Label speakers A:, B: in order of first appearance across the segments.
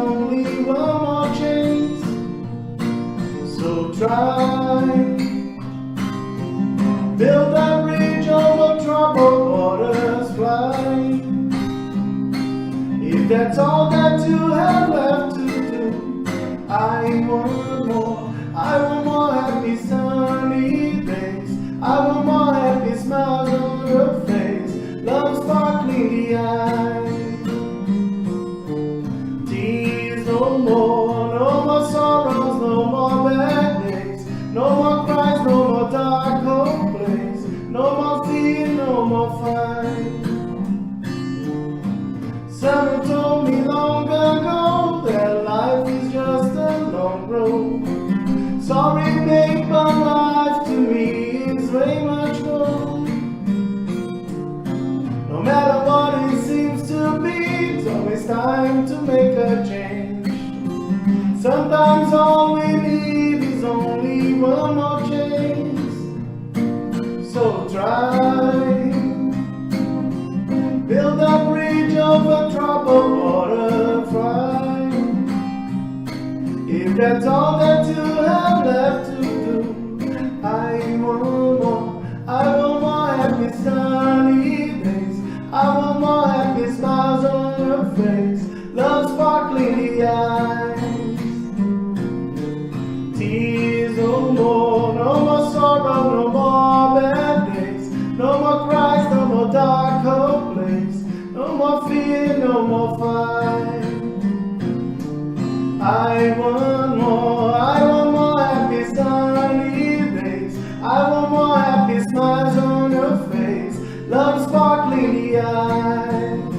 A: only one more chance. So try, build that bridge over troubled waters, fly. If that's all that you have left to do, I want more. I want more happy sunny days. I want more happy smiles on your face. Love sparkling the eyes. Tears no more, no more sorrows, no more bad days. No more cries, no more dark cold place. No more fear, no more fight. Someone told me long ago that life is just a long road. Sorry, babe, but life to me is way much more. No matter what it seems to be, it's always time to make a change. Sometimes all we need is only one more chance. So try, build a bridge over troubled water, fly. If that's all that you have left to do, I want more. I want more happy sunny days. I want more happy smiles on your face. Love sparkling the eyes. Tears no more, no more sorrow, no more bad days. No more cries, no more dark cold place. No more fear, no more fight. I want more happy sunny days. I want more happy smiles on your face. Love sparkling the eyes.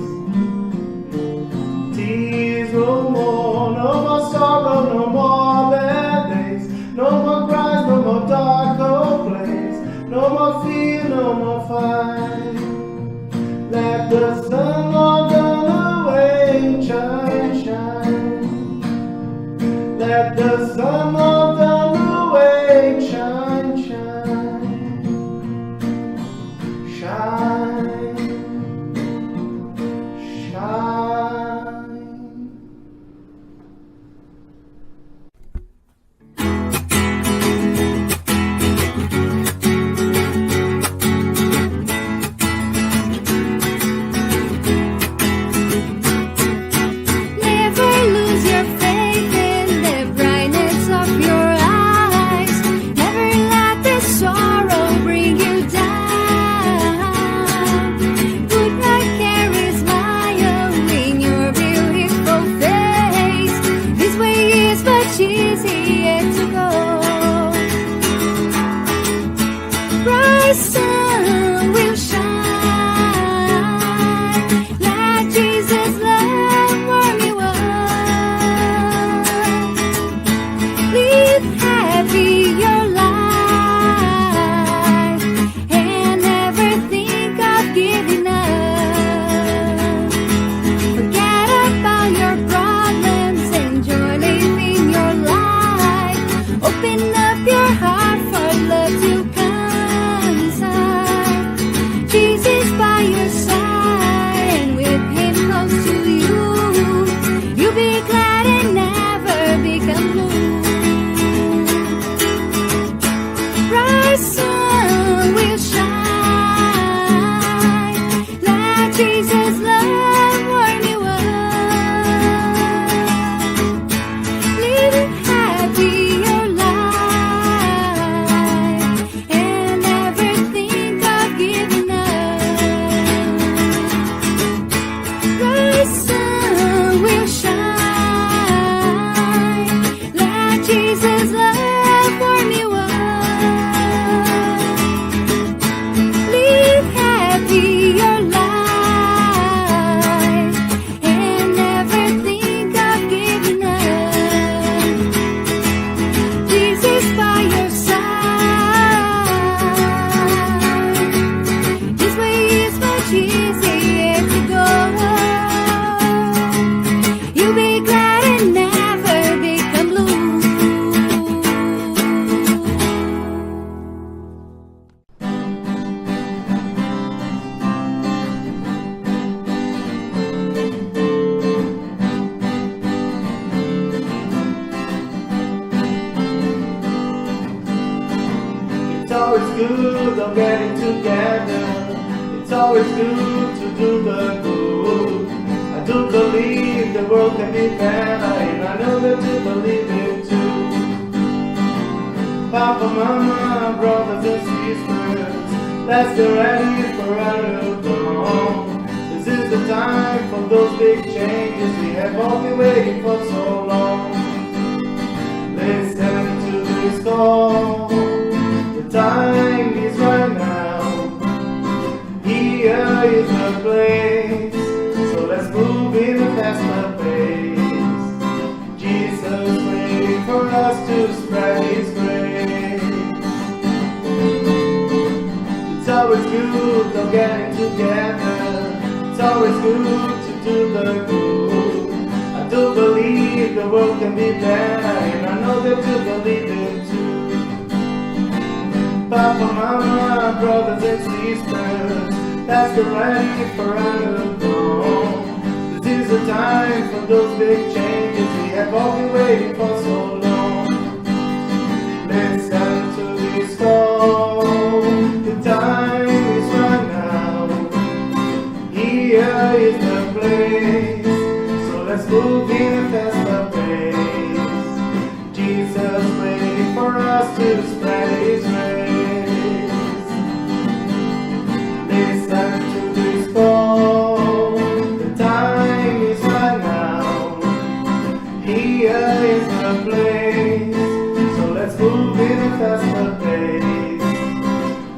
A: Tears no more sorrow, no more bad days. No more cries, no more dark cold place. No more fear, no more fight. Let the sun walk on the way, shine, shine. Let the sun walk on the way, shine, shine. Shine, shine.
B: Never lose your faith in the brightness of
A: of getting together. It's always good to do the good. I do believe the world can be better, and I know that you believe it too. Papa, Mama, brothers and sisters, let's get ready for our new dawn. This is the time for those big changes we have all been waiting for so long. Listen to this call, the time is right now. Here is the place, so let's move in a faster pace. Jesus waiting for us to spread His grace. It's always good of getting together. It's always good to do the good. I do believe the world can be better, and I know that you believe it too. Papa, Mama, brothers and sisters, let's get ready for a new dawn. This is the time for those big changes we have all been waiting for so long. Listen to this call, the time is right now. Here is the place, so let's move in a faster pace. Jesus waiting for us to spread His grace. Listen to this call, the time is right now. Here is the place, so let's move in a faster pace.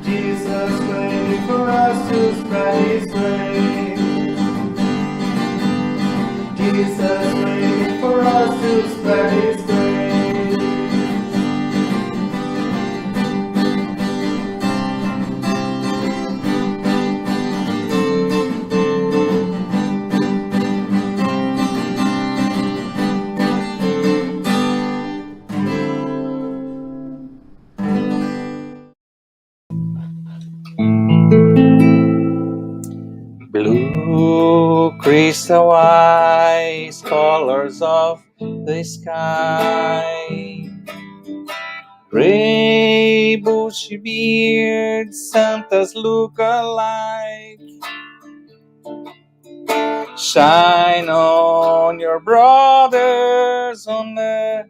A: Jesus waiting for us to spread His grace. Jesus waiting for us to spread His grace.
B: Blue crystal eyes, colors of the sky, gray bushy beard, Santa's look alike. Shine on your brothers on earth,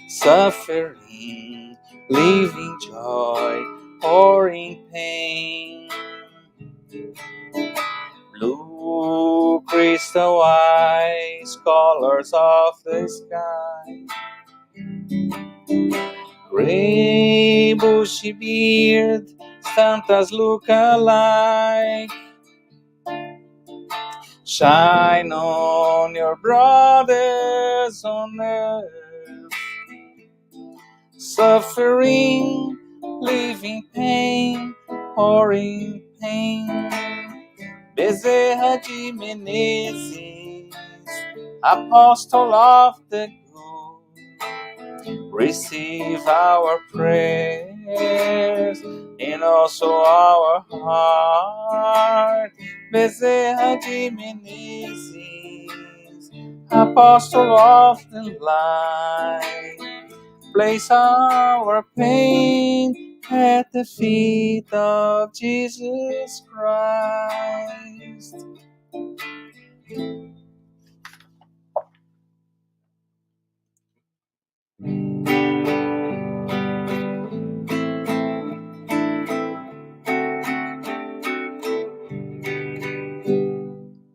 B: suffering, living joy, or in pain. Blue crystal eyes, colors of the sky, gray bushy beard, Santa's look alike. Shine on your brothers on earth, suffering, living pain, or in pain. Bezerra de Menezes, Apostle of the Good, receive our prayers and also our heart. Bezerra de Menezes, Apostle of the Light, place our pain at the feet of Jesus Christ.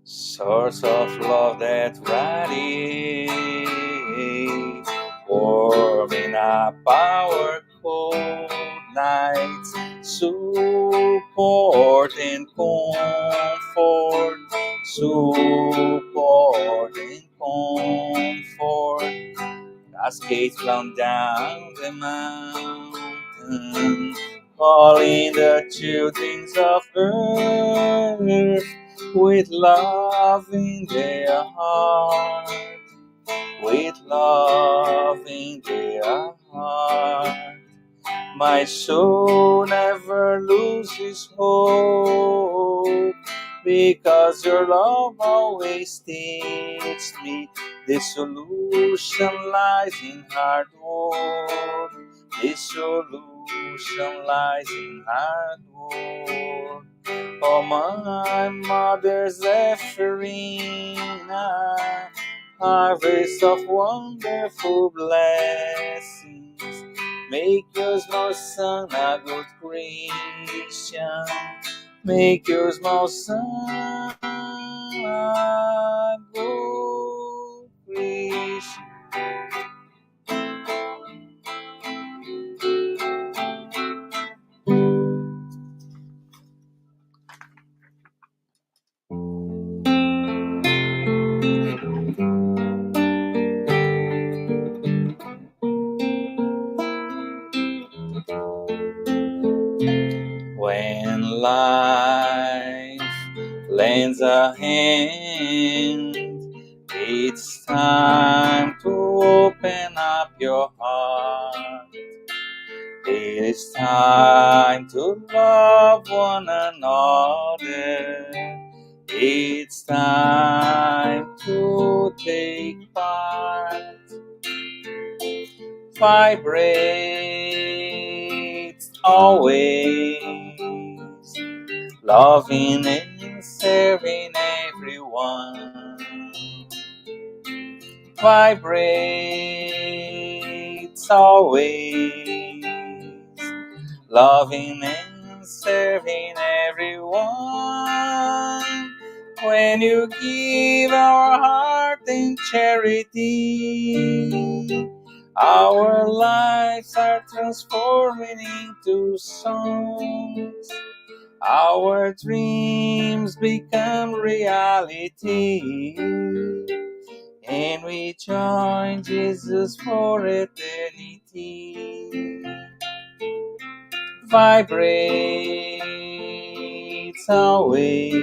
B: Source of love that radiates, warming up our cold nights, support and comfort, support and comfort. Cascades flown down the mountain, calling the children of earth with love in their heart, with love in their heart. My soul never loses hope, because your love always teaches me the solution lies in hard work. The solution solution lies in hard work. Oh, my mother Zephyrina, harvest of wonderful blessings. Make your small son a good Christian. Make your small son a good Christian. When life lends a hand, it's time to open up your heart. It is time to love one another. It's time to take part. Vibrate always, loving and serving everyone. Vibrates always, loving and serving everyone. When you give our heart in charity, our lives are transforming into songs. Our dreams become reality, and we join Jesus for eternity. Vibrates always,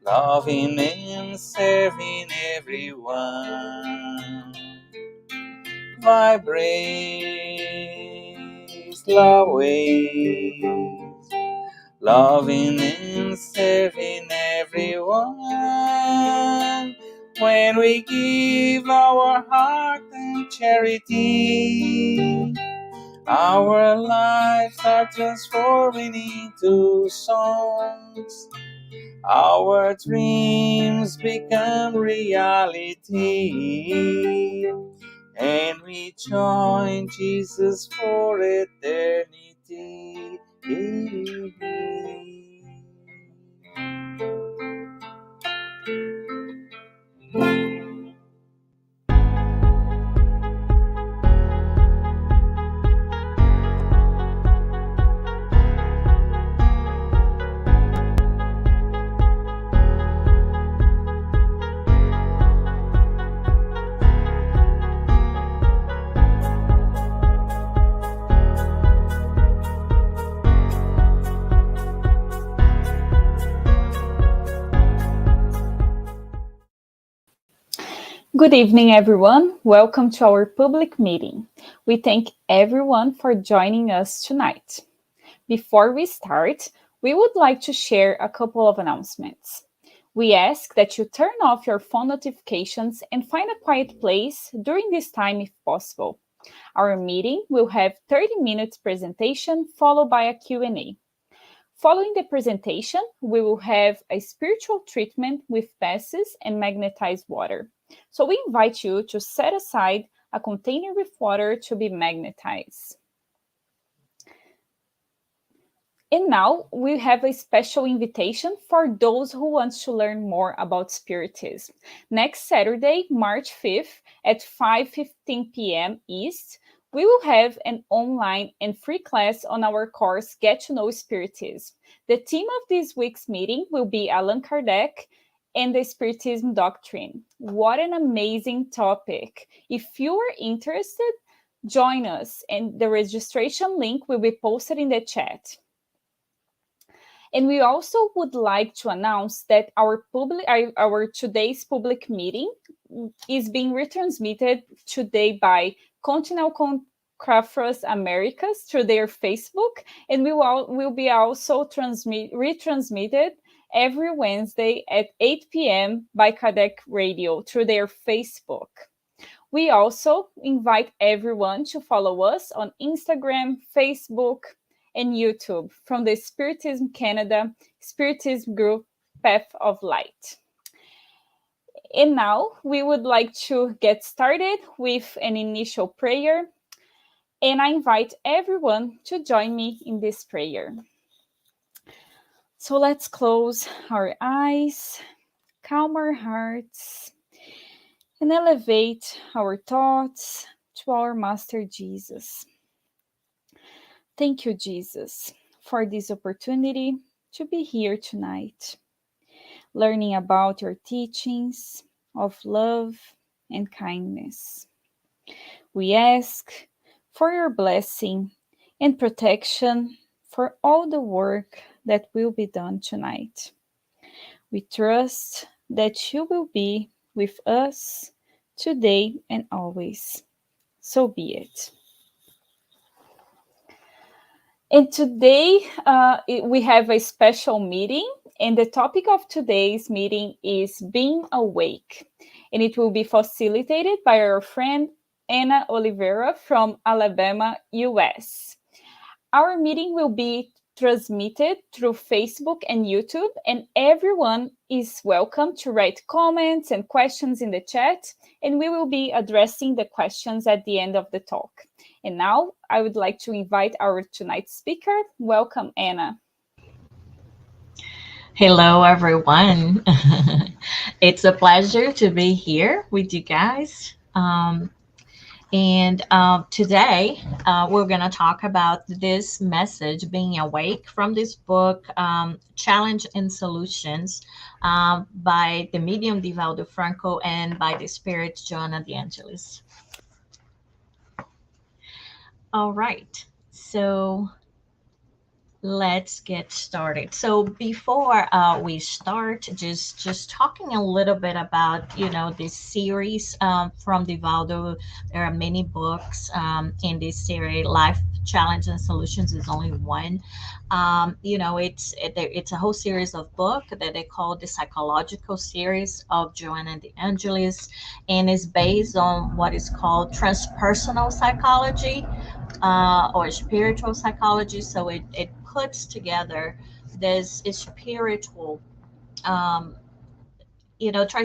B: loving and serving everyone. Vibrates always, loving and serving everyone. When we give our heart and charity, our lives are transforming into songs. Our dreams become reality, and we join Jesus for eternity.
C: Good evening, everyone. Welcome to our public meeting. We thank everyone for joining us tonight. Before we start, we would like to share a couple of announcements. We ask that you turn off your phone notifications and find a quiet place during this time if possible. Our meeting will have 30 minutes presentation followed by a Q&A. Following the presentation, we will have a spiritual treatment with passes and magnetized water. So we invite you to set aside a container with water to be magnetized. And now we have a special invitation for those who want to learn more about Spiritism. Next Saturday, March 5th at 5:15 p.m. East, we will have an online and free class on our course Get to Know Spiritism. The theme of this week's meeting will be Allan Kardec and the Spiritism Doctrine. What an amazing topic. If you are interested, join us, and the registration link will be posted in the chat. And we also would like to announce that our today's public meeting is being retransmitted today by Continental Crafers Americas through their Facebook, and will be also retransmitted every Wednesday at 8 p.m. by Kardec Radio through their Facebook. We also invite everyone to follow us on Instagram, Facebook, and YouTube from the Spiritism Canada Spiritism Group Path of Light. And now we would like to get started with an initial prayer, and I invite everyone to join me in this prayer. So let's close our eyes, calm our hearts, and elevate our thoughts to our Master Jesus. Thank you, Jesus, for this opportunity to be here tonight, learning about your teachings of love and kindness. We ask for your blessing and protection for all the work that will be done tonight. We trust that you will be with us today and always. So be it. And today we have a special meeting, and the topic of today's meeting is being awake. And it will be facilitated by our friend Anna Oliveira from Alabama, US. Our meeting will be transmitted through Facebook and YouTube, and everyone is welcome to write comments and questions in the chat, and we will be addressing the questions at the end of the talk. And now I would like to invite our tonight's speaker. Welcome, Anna.
D: Hello, everyone. It's a pleasure to be here with you guys. Today, we're going to talk about this message, being awake, from this book, Challenge and Solutions, by the medium Divaldo Franco and by the spirit Joanna the Angelis. All right. So let's get started. So before we start, just talking a little bit about this series from Divaldo. There are many books in this series. Life Challenge and Solutions is only one. It's a whole series of books that they call the psychological series of Joanna the Angelis, and is based on what is called transpersonal psychology. Or spiritual psychology. So it puts together this spiritual, tries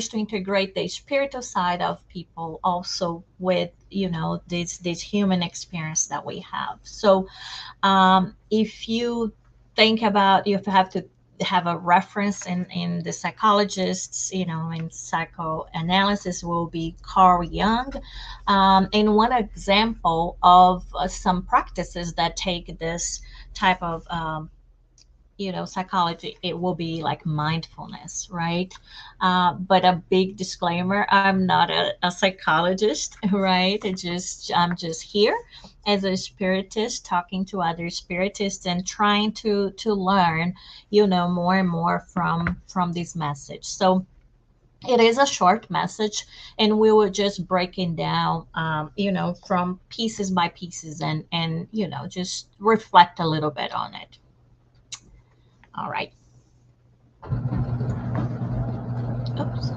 D: to integrate the spiritual side of people also with, this human experience that we have. So if you think about, you have to have a reference in the psychologists, in psychoanalysis will be Carl Jung. And one example of some practices that take this type of psychology, it will be like mindfulness, right? But a big disclaimer, I'm not a psychologist, right? I'm just here as a spiritist, talking to other spiritists and trying to learn, more and more from this message. So it is a short message, and we were just breaking down, from pieces by pieces, and just reflect a little bit on it. All right. Oops.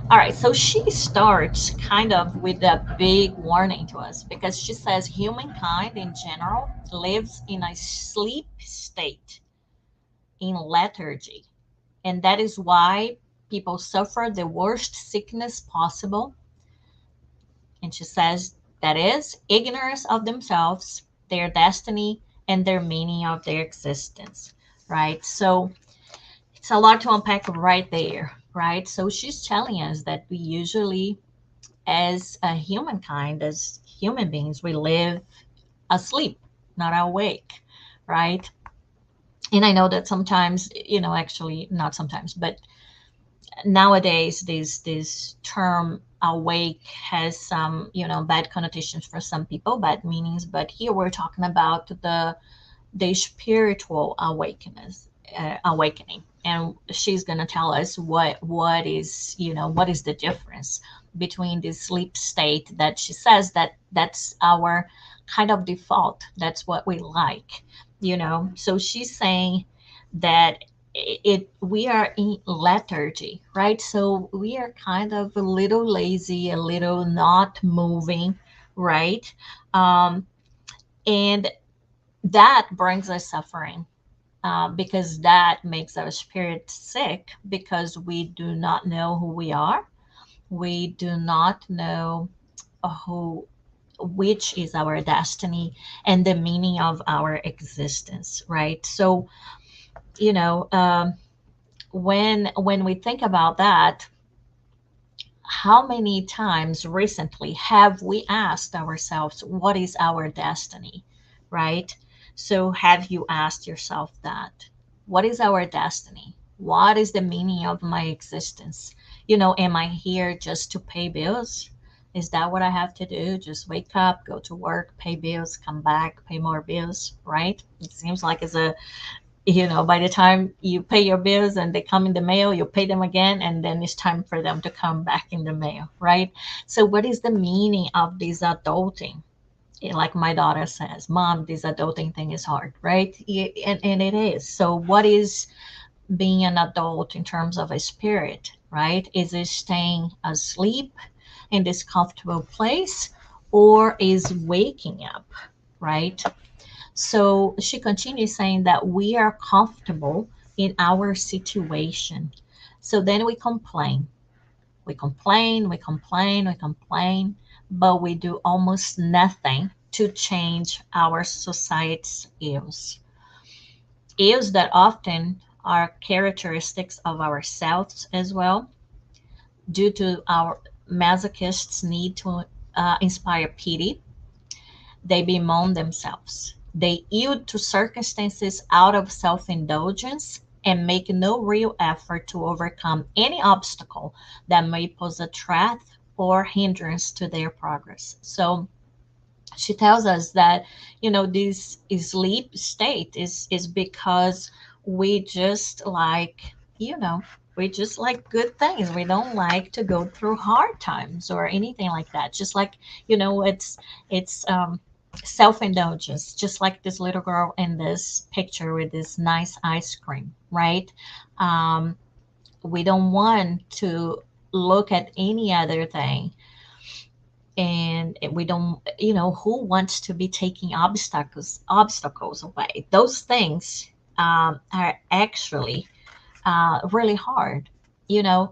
D: All right. So she starts kind of with a big warning to us, because she says humankind in general lives in a sleep state, in lethargy. And that is why people suffer the worst sickness possible. And she says that is ignorance of themselves, their destiny, and their meaning of their existence, right? So it's a lot to unpack right there, right? So she's telling us that we usually, as a humankind, as human beings, we live asleep, not awake, right? And I know that sometimes, actually not sometimes, but nowadays this term awake has some, bad connotations for some people, bad meanings. But here we're talking about the spiritual awakening, and she's going to tell us what is the difference between this sleep state that she says that's our kind of default, that's what we like. So she's saying that we are in lethargy, right? So we are kind of a little lazy, a little not moving, right? um, and that brings us suffering, because that makes our spirit sick, because we do not know who we are. We do not know who which is our destiny and the meaning of our existence, right? So, you know, when we think about that, how many times recently have we asked ourselves, what is our destiny, right? So have you asked yourself that? What is our destiny? What is the meaning of my existence? Am I here just to pay bills? Is that what I have to do? Just wake up, go to work, pay bills, come back, pay more bills, right? It seems like it's a by the time you pay your bills and they come in the mail, you pay them again, and then it's time for them to come back in the mail, right? So what is the meaning of this adulting? Like my daughter says, Mom, this adulting thing is hard, right? And it is. So what is being an adult in terms of a spirit, right? Is it staying asleep in this comfortable place, or is waking up, right? So she continues saying that we are comfortable in our situation. So then we complain. We complain, we complain, we complain, but we do almost nothing to change our society's ills. Ills that often are characteristics of ourselves as well, due to our masochists' need to inspire pity. They bemoan themselves. They yield to circumstances out of self indulgence and make no real effort to overcome any obstacle that may pose a threat or hindrance to their progress. So she tells us that, this sleep state is because we just like, we just like good things. We don't like to go through hard times or anything like that. Just like, it's self-indulgence, just like this little girl in this picture with this nice ice cream, right? We don't want to look at any other thing, and we don't, who wants to be taking obstacles away? Those things are actually really hard, you know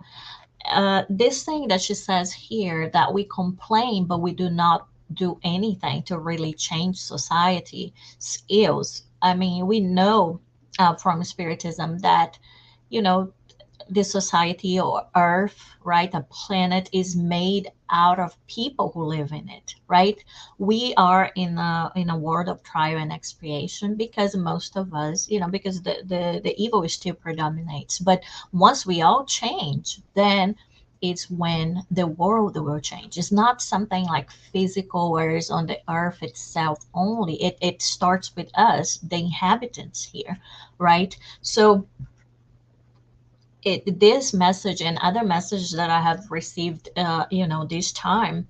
D: this thing that she says here, that we complain but we do not do anything to really change society skills. I mean, we know from Spiritism that, you know the society or earth, right, a planet, is made out of people who live in it, right? We are in a world of trial and expiation, because most of us, because the evil still predominates. But once we all change, then it's when the world will change. It's not something like physical, where it's on the earth itself only. It starts with us, the inhabitants here, right? So this message and other messages that I have received, this time,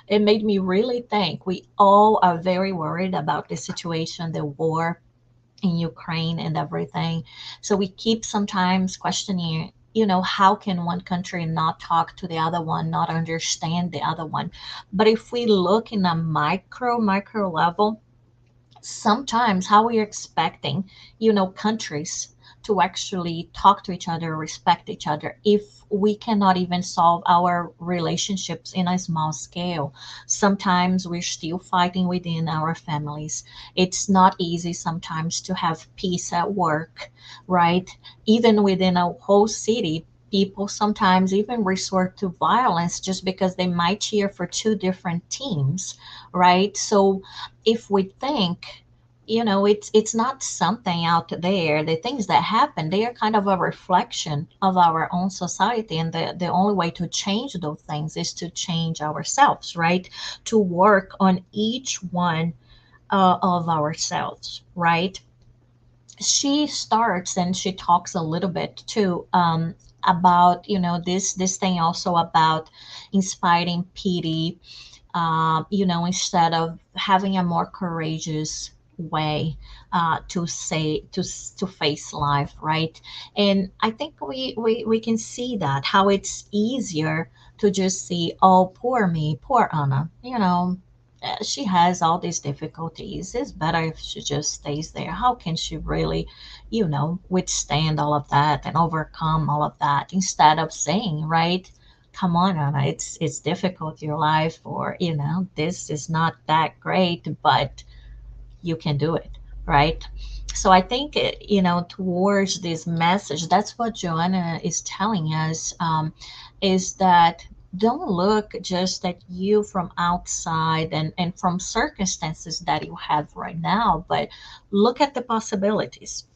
D: it made me really think we all are very worried about the situation, the war in Ukraine and everything. So we keep sometimes questioning, how can one country not talk to the other one, not understand the other one? But if we look in a micro level, sometimes how we are expecting, countries to actually talk to each other, respect each other, if we cannot even solve our relationships in a small scale. Sometimes we're still fighting within our families. It's not easy sometimes to have peace at work, right? Even within a whole city, people sometimes even resort to violence just because they might cheer for two different teams, right? So if we think, it's not something out there, the things that happen, they are kind of a reflection of our own society, and the only way to change those things is to change ourselves, right? To work on each one of ourselves, right? She starts and she talks a little bit too, about, this thing also about inspiring pity, instead of having a more courageous way. to face life, right? And I think we can see that how it's easier to just see, oh, poor me, poor Anna, she has all these difficulties. It's better if she just stays there. How can she really, withstand all of that and overcome all of that, instead of saying, right, come on, Anna, it's difficult, your life, or this is not that great, but you can do it, right? So I think, towards this message, that's what Joanna is telling us, is that don't look just at you from outside and from circumstances that you have right now, but look at the possibilities,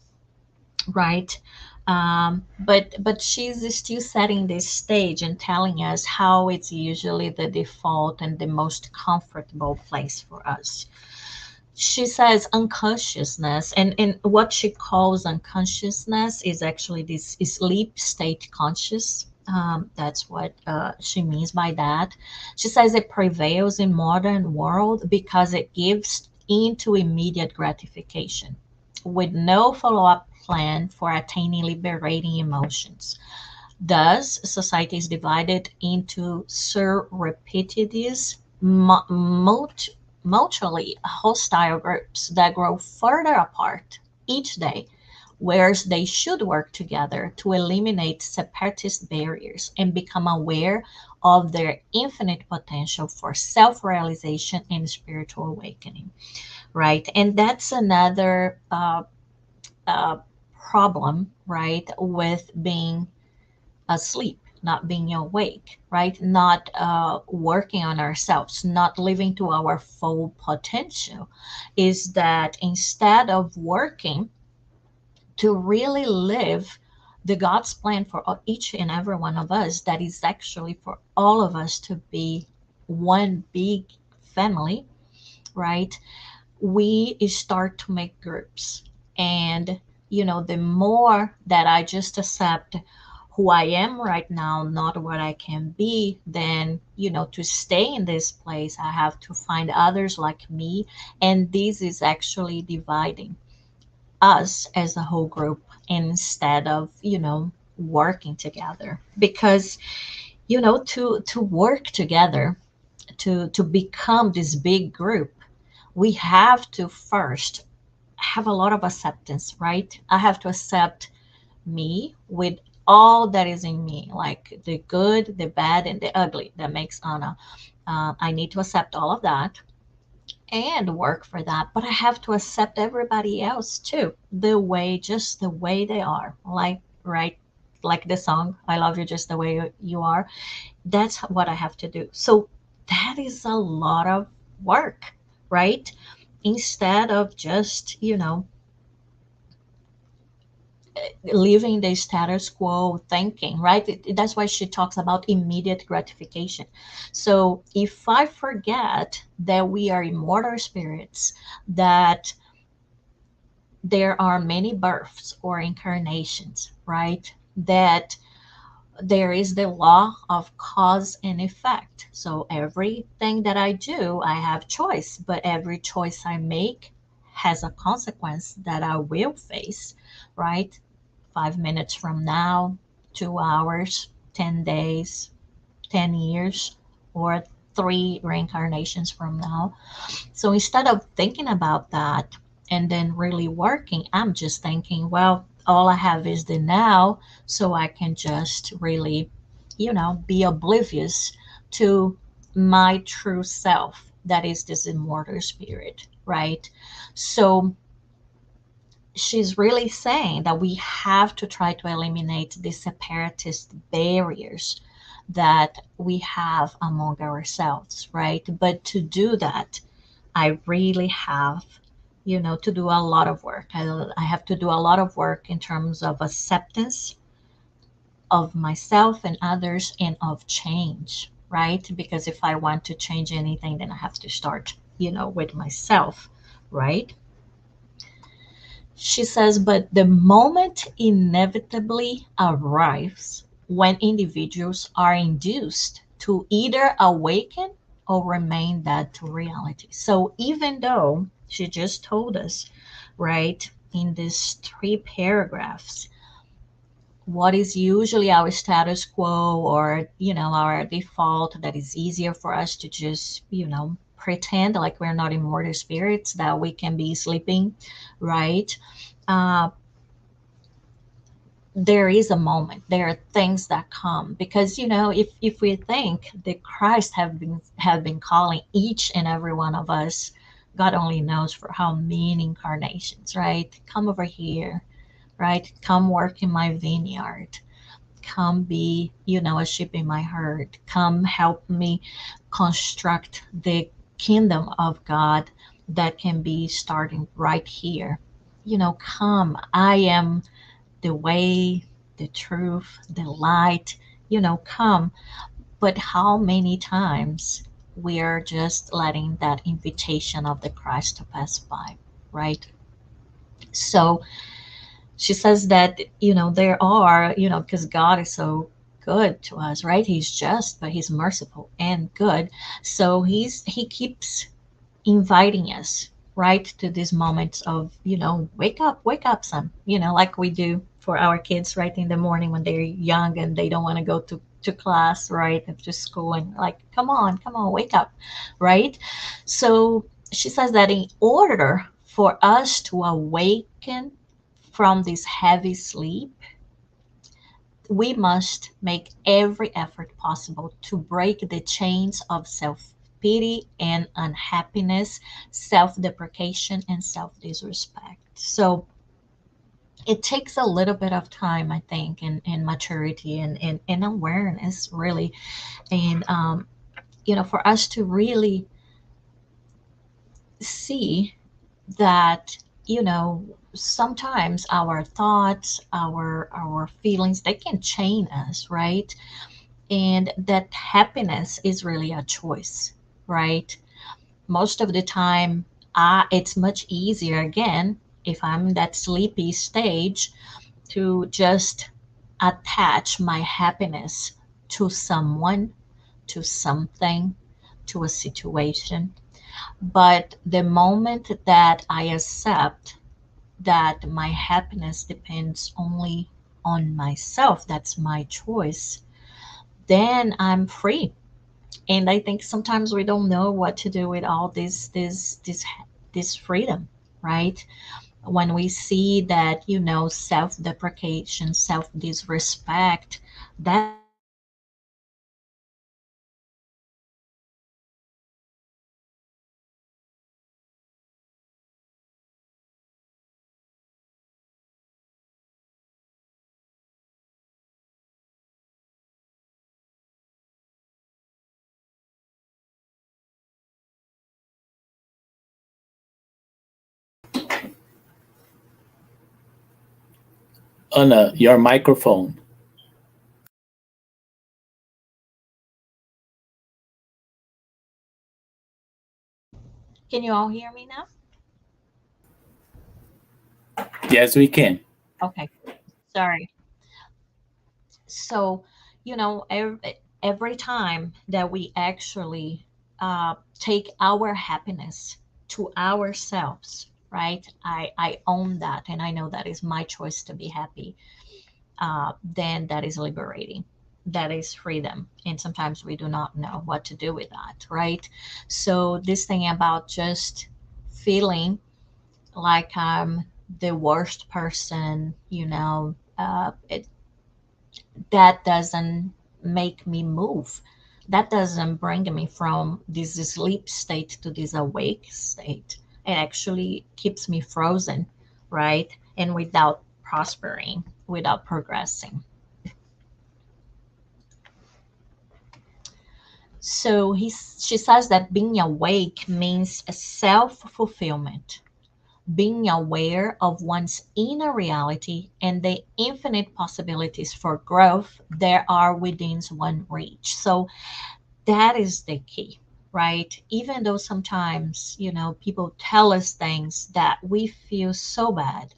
D: right? But she's still setting this stage and telling us how it's usually the default and the most comfortable place for us. She says unconsciousness, and what she calls unconsciousness is actually this sleep state conscious. That's what she means by that. She says it prevails in modern world because it gives into immediate gratification with no follow-up plan for attaining liberating emotions. Thus, society is divided into surreptitious, mutually hostile groups that grow further apart each day, whereas they should work together to eliminate separatist barriers and become aware of their infinite potential for self realization and spiritual awakening, right? And that's another uh, problem, right, with being asleep, not being awake, right? Not working on ourselves, not living to our full potential, is that instead of working to really live the God's plan for each and every one of us, that is actually for all of us to be one big family, right? We start to make groups. And, the more that I just accept who I am right now, not what I can be, then, to stay in this place, I have to find others like me. And this is actually dividing us as a whole group instead of, working together. Because, to work together, to become this big group, we have to first have a lot of acceptance, right? I have to accept me with all that is in me, like the good, the bad, and the ugly that makes Anna. I need to accept all of that and work for that, but I have to accept everybody else too, just the way they are. Like, right? Like the song, I love you just the way you are. That's what I have to do. So that is a lot of work, right? Instead of just, living the status quo thinking, right? That's why she talks about immediate gratification. So if I forget that we are immortal spirits, that there are many births or incarnations, right? That there is the law of cause and effect. So everything that I do, I have choice, but every choice I make has a consequence that I will face, right? 5 minutes from now, 2 hours, 10 days, 10 years, or three reincarnations from now. So instead of thinking about that and then really working, I'm just thinking, well, all I have is the now, so I can just really, be oblivious to my true self, that is this immortal spirit, right? So she's really saying that we have to try to eliminate the separatist barriers that we have among ourselves, right? But to do that, I really have, to do a lot of work. I have to do a lot of work in terms of acceptance of myself and others and of change, right? Because if I want to change anything, then I have to start, with myself, right? She says, but the moment inevitably arrives when individuals are induced to either awaken or remain dead to reality. So even though she just told us right? In these three paragraphs, what is usually our status quo, or our default, that is easier for us to just pretend like we're not immortal spirits, that we can be sleeping, right? uh, there is a moment, there are things that come, because if we think that Christ have been calling each and every one of us, God only knows for how many incarnations, right? Come over here, right? Come work in my vineyard. Come be, a sheep in my herd. Come help me construct the kingdom of God that can be starting right here. Come. I am the way, the truth, the light. Come. But how many times we are just letting that invitation of the Christ to pass by, right? So she says that there are, because God is so good to us, right? He's just, but he's merciful and good. So he keeps inviting us, right, to these moments of wake up, son, like we do for our kids, right, in the morning when they're young and they don't want to go to class, right, and to school, and like, come on, wake up, right? So she says that in order for us to awaken from this heavy sleep, we must make every effort possible to break the chains of self pity and unhappiness, self deprecation, and self disrespect. So it takes a little bit of time, I think, and maturity and awareness, really. And, for us to really see that sometimes our thoughts, our feelings, they can chain us, right? And that happiness is really a choice, right? Most of the time, it's much easier, again, if I'm in that sleepy stage, to just attach my happiness to someone, to something, to a situation. But the moment that I accept that my happiness depends only on myself, that's my choice, then I'm free. And I think sometimes we don't know what to do with all this freedom, right? When we see that self-deprecation, self-disrespect, that is really taking
A: Anna, your microphone.
D: Can you all hear me now?
A: Yes, we can.
D: Okay, sorry. So, every time that we actually take our happiness to ourselves, right? I own that, and I know that is my choice to be happy. Then that is liberating. That is freedom. And sometimes we do not know what to do with that, right? So, this thing about just feeling like I'm the worst person, that doesn't make me move. That doesn't bring me from this sleep state to this awake state. It actually keeps me frozen, right? And without prospering, without progressing. So she says that being awake means a self fulfillment, being aware of one's inner reality and the infinite possibilities for growth there are within one reach. So that is the key, right? Even though sometimes, people tell us things that we feel so bad,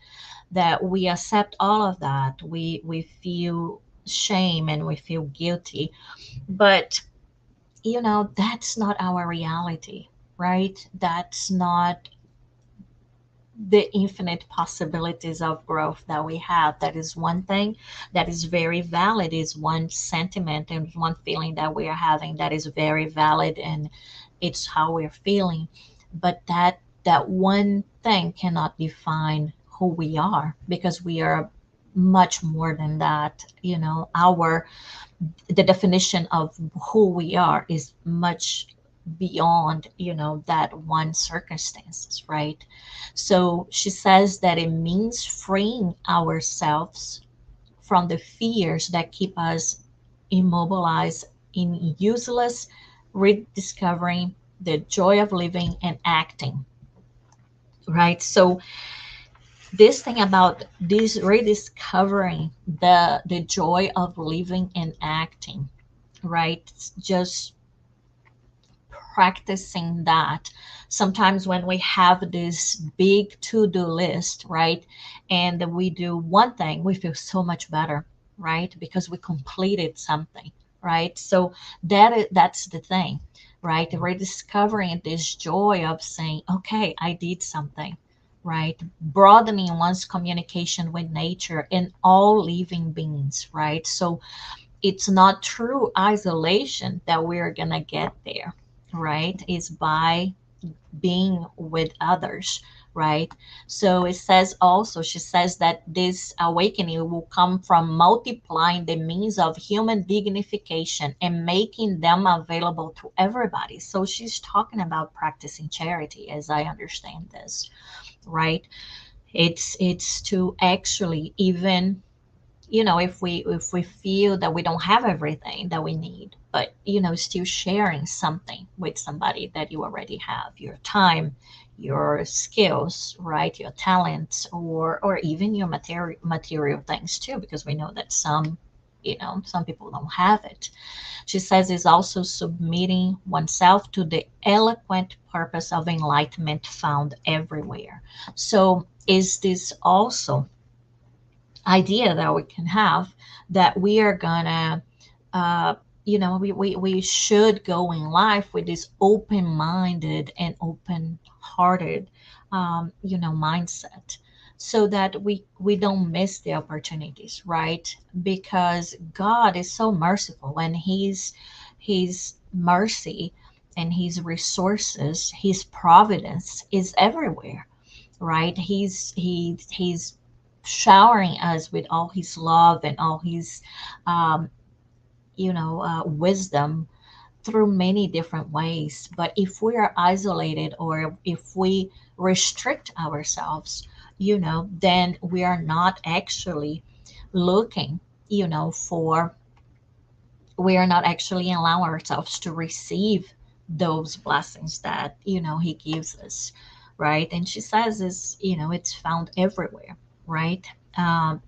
D: that we accept all of that, we feel shame and we feel guilty. But, that's not our reality, right? That's not the infinite possibilities of growth that we have. That is one thing that is very valid, is one sentiment and one feeling that we are having that is very valid, and it's how we're feeling. But that one thing cannot define who we are, because we are much more than that. Our the definition of who we are is much beyond that one circumstances, right? So she says that it means freeing ourselves from the fears that keep us immobilized in useless, rediscovering the joy of living and acting, right? So this thing about this rediscovering the joy of living and acting, right? Just practicing that. Sometimes when we have this big to-do list, right, and we do one thing, we feel so much better, right, because we completed something, right? So that's the thing, right? Rediscovering this joy of saying, okay, I did something, right? Broadening one's communication with nature and all living beings, right? So it's not through isolation that we're gonna get there, right? It's by being with others, right? So it says also, she says that this awakening will come from multiplying the means of human dignification and making them available to everybody. So she's talking about practicing charity, as I understand this, right? It's to actually, even if we feel that we don't have everything that we need, but still sharing something with somebody that you already have, your time, your skills, right, your talents, or even your material things too, because we know that some people don't have it. She says is also submitting oneself to the eloquent purpose of enlightenment found everywhere. So is this also idea that we can have, that we are gonna we should go in life with this open-minded and open-hearted mindset, so that we don't miss the opportunities, right? Because God is so merciful, and his mercy and his resources, his providence is everywhere, right? He's showering us with all his love and all his um, wisdom through many different ways. But if we are isolated, or if we restrict ourselves, then we are not actually looking, for we are not actually allowing ourselves to receive those blessings that he gives us, right? And she says is it's found everywhere, right? um,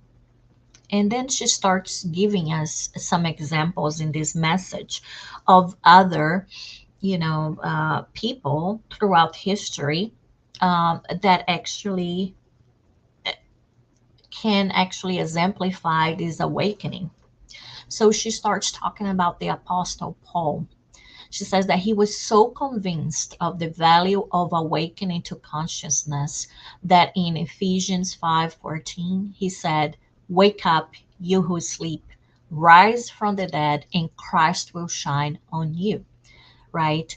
D: and then she starts giving us some examples in this message of other people throughout history, that actually can actually exemplify this awakening. So she starts talking about the Apostle Paul. She says that he was so convinced of the value of awakening to consciousness that in Ephesians 5:14 he said, "Wake up, you who sleep, rise from the dead, and Christ will shine on you." Right?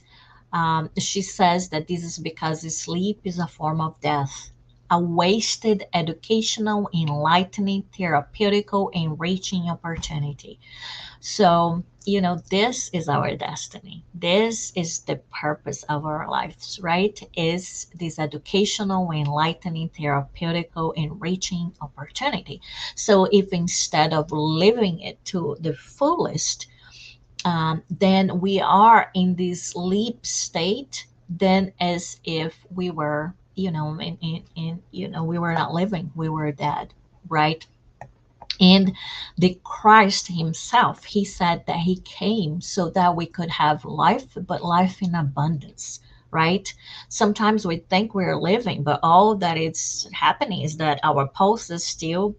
D: She says that this is because sleep is a form of death, a wasted educational, enlightening, therapeutical, enriching opportunity. So, this is our destiny. This is the purpose of our lives, right? Is this educational, enlightening, therapeutical, enriching opportunity. So, if instead of living it to the fullest, then we are in this sleep state, then as if we were, we were not living, we were dead, right? And the Christ himself, he said that he came so that we could have life, but life in abundance, right? Sometimes we think we're living, but all that is happening is that our pulse is still,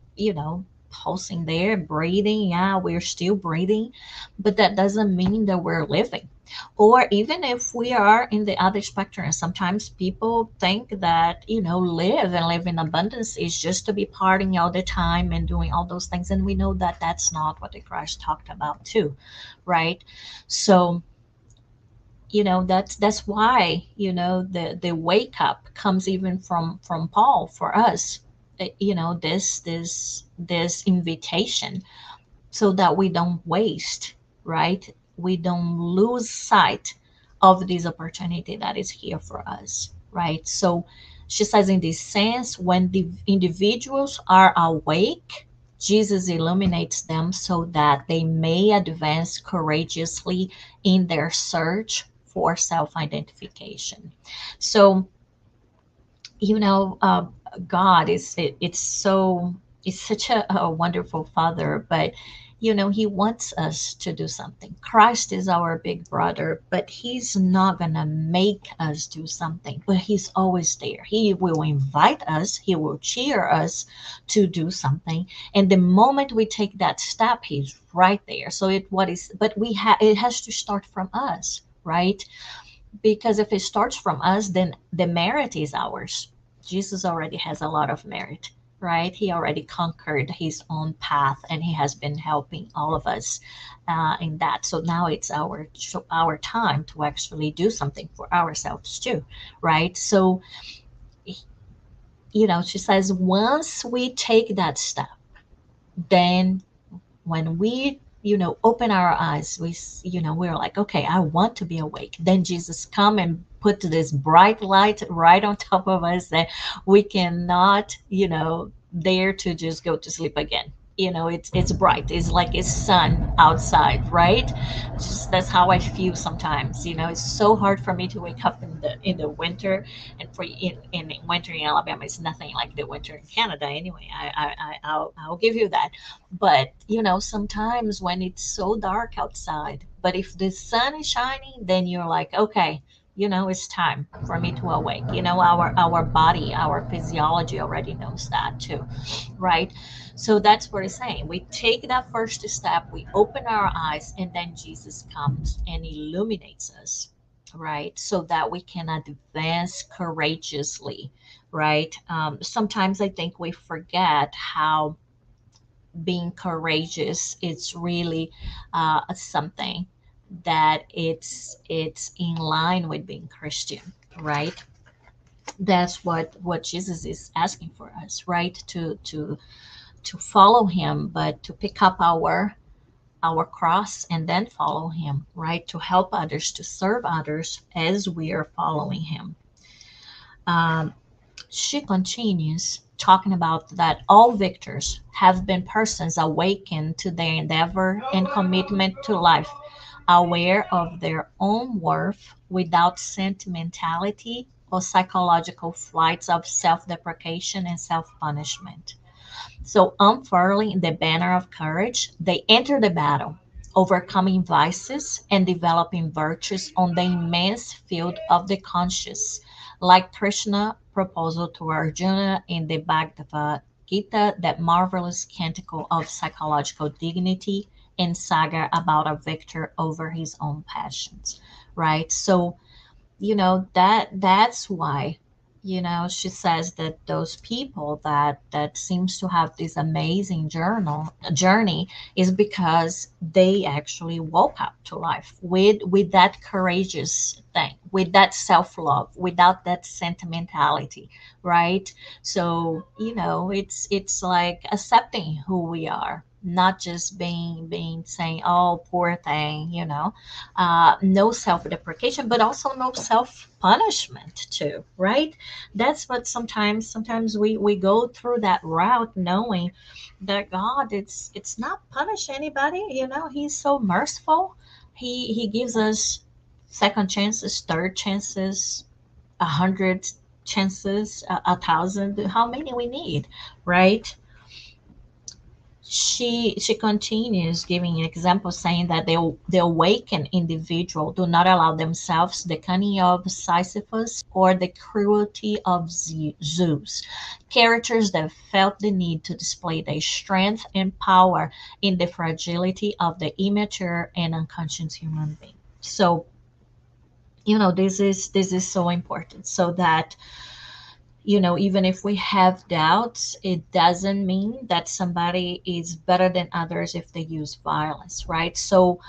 D: pulsing there, breathing. Yeah, we're still breathing, but that doesn't mean that we're living. Or even if we are in the other spectrum, sometimes people think that, live and live in abundance is just to be partying all the time and doing all those things. And we know that that's not what the Christ talked about too, right? So, that's why, the wake up comes even from Paul for us. This invitation, so that we don't waste, right? We don't lose sight of this opportunity that is here for us, right? So she says, in this sense, when the individuals are awake, Jesus illuminates them so that they may advance courageously in their search for self identification. So, you know, uh, God it's so, it's such a wonderful Father, but He wants us to do something. Christ is our big brother, but He's not gonna make us do something, but He's always there. He will invite us, He will cheer us to do something, and the moment we take that step, He's right there. So but it has to start from us, right? Because if it starts from us, then the merit is ours. Jesus already has a lot of merit, right? He already conquered his own path, and he has been helping all of us in that. So now it's our time to actually do something for ourselves too, right? So, she says, once we take that step, then when we open our eyes, we're like, okay, I want to be awake. Then Jesus come and put this bright light right on top of us that we cannot dare to just go to sleep again. It's bright. It's like it's sun outside, right? Just that's how I feel sometimes. It's so hard for me to wake up in the winter, and in winter in Alabama, it's nothing like the winter in Canada. Anyway, I'll give you that. But sometimes when it's so dark outside, but if the sun is shining, then you're like, okay, it's time for me to awake. Our body, our physiology already knows that too, right? So that's what it's saying. We take that first step, we open our eyes, and then Jesus comes and illuminates us, right? So that we can advance courageously, right? Sometimes I think we forget how being courageous, it's really something that it's in line with being Christian, right? That's what Jesus is asking for us, right? To follow him, but to pick up our cross and then follow him, right? To help others, to serve others as we are following him. um, she continues talking about that all victors have been persons awakened to their endeavor and commitment to life, aware of their own worth without sentimentality or psychological flights of self deprecation and self punishment. So, unfurling the banner of courage, they enter the battle, overcoming vices and developing virtues on the immense field of the conscious, like Krishna proposal to Arjuna in the Bhagavad Gita, that marvelous canticle of psychological dignity and saga about a victor over his own passions, right? So, that's why she says that those people that seems to have this amazing journey is because they actually woke up to life with that courageous thing, with that self-love, without that sentimentality, right? So it's like accepting who we are, not just being saying, oh, poor thing, no self-deprecation, but also no self-punishment too, right? That's what sometimes we go through that route, knowing that God, it's not punish anybody. He's so merciful. He gives us second chances, third chances, 100 chances, 1,000, how many we need, right? She continues giving an example, saying that the awakened individual do not allow themselves the cunning of Sisyphus or the cruelty of Zeus, characters that felt the need to display their strength and power in the fragility of the immature and unconscious human being. So, this is so important, so that, even if we have doubts, it doesn't mean that somebody is better than others if they use violence, right? So,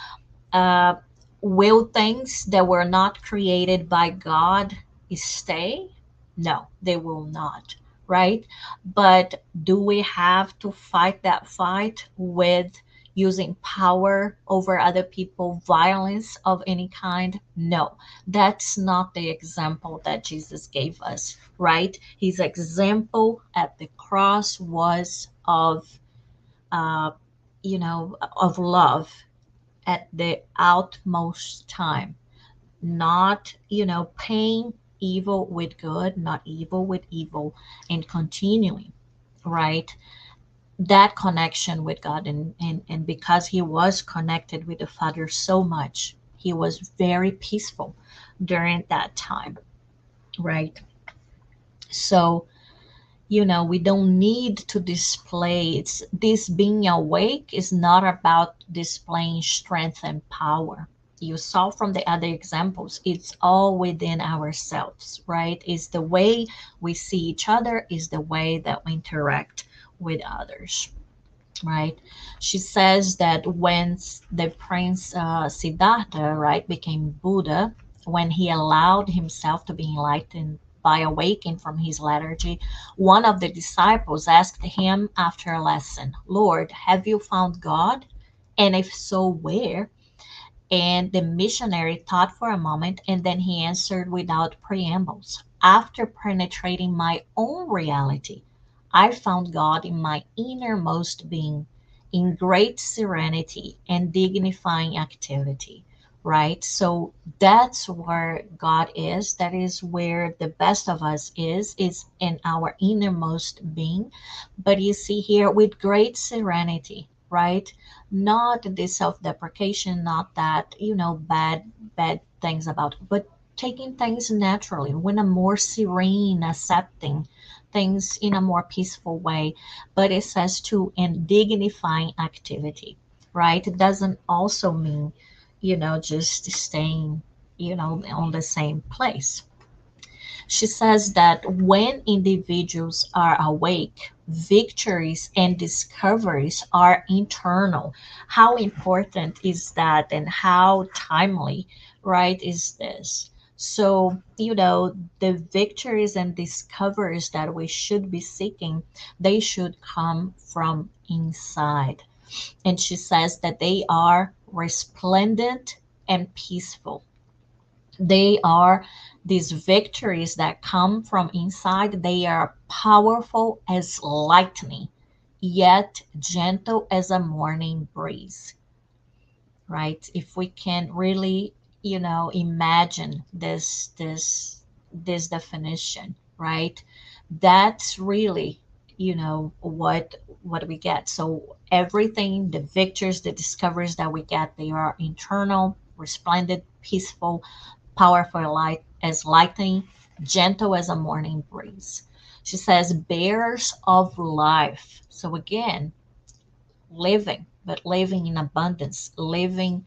D: uh, will things that were not created by God stay? No, they will not, right? But do we have to fight that fight with using power over other people, violence of any kind? No, that's not the example that Jesus gave us, right? His example at the cross was uh, of love at the outmost time, not, paying evil with good, not evil with evil, and continuing, right? That connection with God. And because he was connected with the Father so much, he was very peaceful during that time, right? So, we don't need to display. It's this being awake is not about displaying strength and power. You saw from the other examples, it's all within ourselves, right? It's the way we see each other, is the way that we interact with others, right? She says that when the prince Siddhartha, right, became Buddha, when he allowed himself to be enlightened by awaking from his lethargy, one of the disciples asked him after a lesson, "Lord, have you found God? And if so, where?" And the missionary thought for a moment, and then he answered without preambles, "After penetrating my own reality, I found God in my innermost being, in great serenity and dignifying activity." Right? So that's where God is. That is where the best of us is in our innermost being. But you see here, with great serenity, right? Not the self-deprecation, not that, bad things about, but taking things naturally, when a more serene, accepting things in a more peaceful way. But it says to in dignifying activity, right? It doesn't also mean, just staying, on the same place. She says that when individuals are awake, victories and discoveries are internal. How important is that, and how timely, right, is this? So, the victories and discoveries that we should be seeking, they should come from inside. And she says that they are resplendent and peaceful. They are these victories that come from inside. They are powerful as lightning, yet gentle as a morning breeze, right? If we can really, imagine this definition, right? That's really, what we get. So everything, the victories, the discoveries that we get, they are internal, resplendent, peaceful, powerful light as lightning, gentle as a morning breeze. She says, bearers of life. So again, living, but living in abundance, living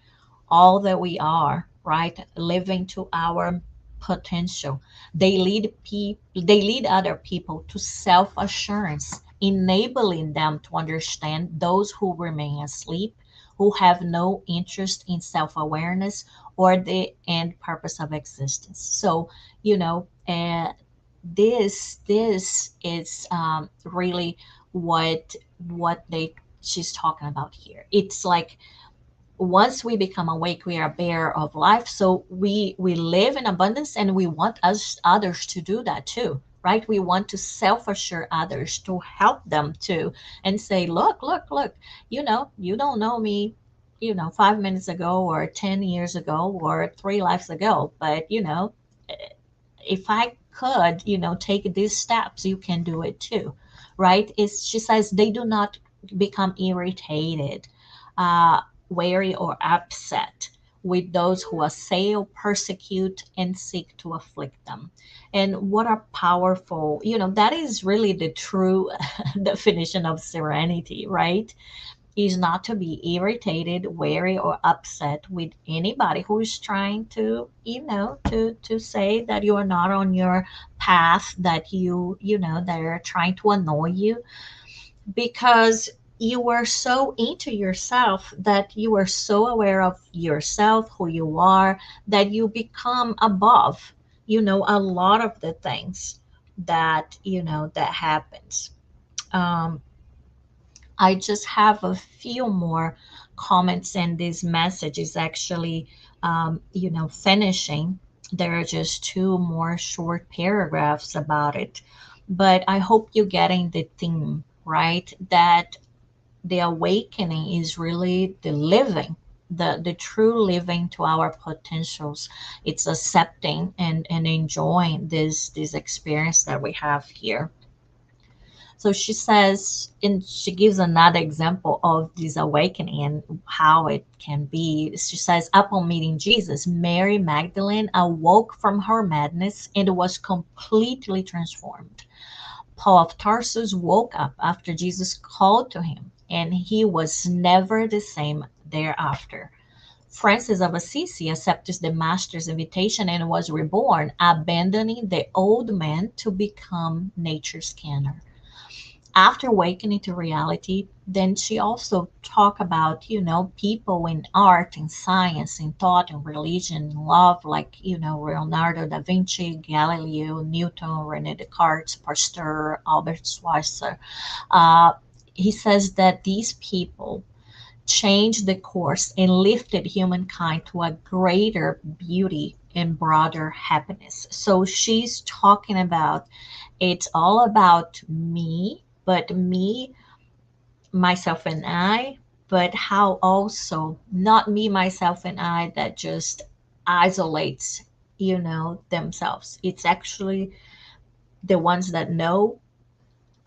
D: all that we are, right? Living to our potential. They lead other people to self-assurance, enabling them to understand those who remain asleep, who have no interest in self-awareness or the end purpose of existence. So, this is really what they she's talking about here. It's like once we become awake, we are bearer of life. So we live in abundance, and we want us others to do that too, right? We want to self-assure others, to help them too, and say, look, you don't know me, 5 minutes ago or 10 years ago or 3 lives ago, but if I could, take these steps, you can do it too, right? She says they do not become irritated, uh, wary, or upset with those who assail, persecute, and seek to afflict them. And what a powerful, that is really the true definition of serenity, right? Is not to be irritated, wary, or upset with anybody who is trying to, to say that you are not on your path, that they're trying to annoy you, because you were so into yourself, that you are so aware of yourself, who you are, that you become above, a lot of the things that, that happens. Um, I just have a few more comments, and this message is actually, finishing. There are just two more short paragraphs about it. But I hope you're getting the theme, right? That the awakening is really the living, the true living to our potentials. It's accepting and enjoying this experience that we have here. So she says, and she gives another example of this awakening and how it can be. She says, upon meeting Jesus, Mary Magdalene awoke from her madness and was completely transformed. Paul of Tarsus woke up after Jesus called to him, and he was never the same thereafter. Francis of Assisi accepted the Master's invitation and was reborn, abandoning the old man to become nature's scanner. After awakening to reality, then she also talk about, people in art and science and thought and religion and love, like, Leonardo da Vinci, Galileo, Newton, Rene Descartes, Pasteur, Albert Schweitzer. Uh, he says that these people changed the course and lifted humankind to a greater beauty and broader happiness. So she's talking about, it's all about me, but me, myself, and I, but how also not me, myself, and I that just isolates, themselves. It's actually the ones that know,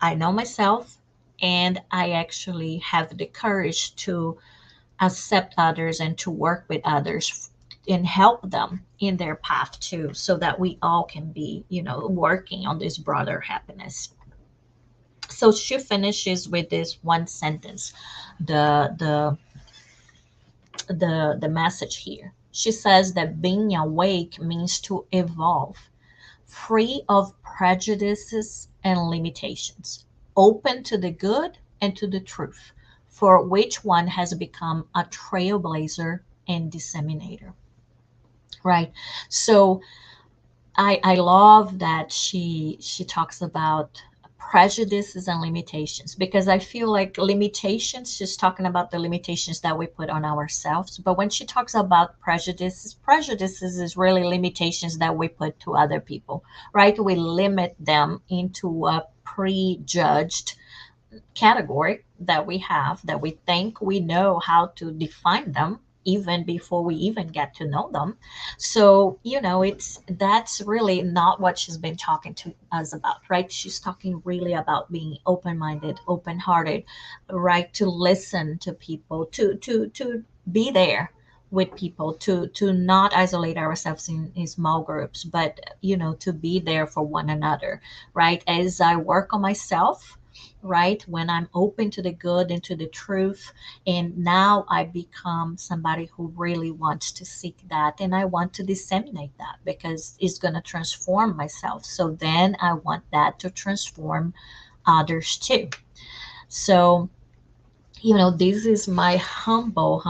D: I know myself, and I actually have the courage to accept others and to work with others and help them in their path too, so that we all can be, working on this broader happiness. So she finishes with this one sentence, the the the message here. She says that being awake means to evolve, free of prejudices and limitations, open to the good and to the truth, for which one has become a trailblazer and disseminator. Right. So I love that she talks about prejudices and limitations, because I feel like limitations, she's talking about the limitations that we put on ourselves. But when she talks about prejudices is really limitations that we put to other people, right? We limit them into a prejudged category that we have, that we think we know how to define them even before we even get to know them. So, it's that's really not what she's been talking to us about, right? She's talking really about being open-minded, open-hearted, right? To listen to people, to be there with people, to not isolate ourselves in small groups, but to be there for one another, right? As I work on myself, right, when I'm open to the good and to the truth, and now I become somebody who really wants to seek that, and I want to disseminate that because it's going to transform myself. So then I want that to transform others too. So, this is my humble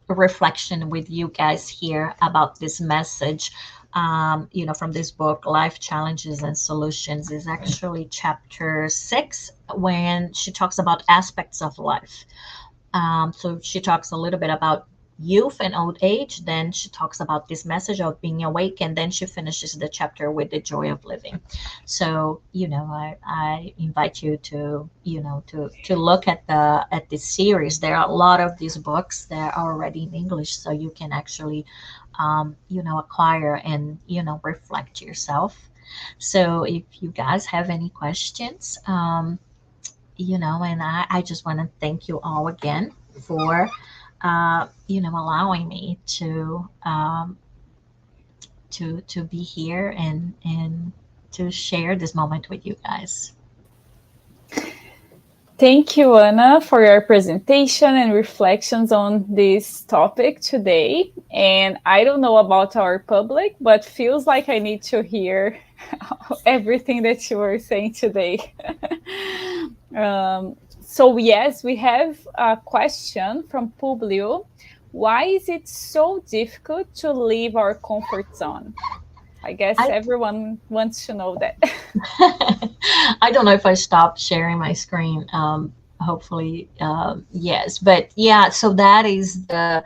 D: reflection with you guys here about this message. From this book, Life Challenges and Solutions, is actually chapter 6, when she talks about aspects of life. So she talks a little bit about youth and old age. Then she talks about this message of being awake, and then she finishes the chapter with the joy of living. So I invite you to to look at the series. There are a lot of these books that are already in English, so you can actually acquire and reflect yourself. So if you guys have any questions, and I just want to thank you all again for, allowing me to be here and to share this moment with you guys.
C: Thank you, Anna, for your presentation and reflections on this topic today. And I don't know about our public, but feels like I need to hear everything that you were saying today. So yes, we have a question from Publio. Why is it so difficult to leave our comfort zone? I guess
D: I
C: everyone wants to know that.
D: I don't know if I stopped sharing my screen. Hopefully, yes. But yeah, so that is the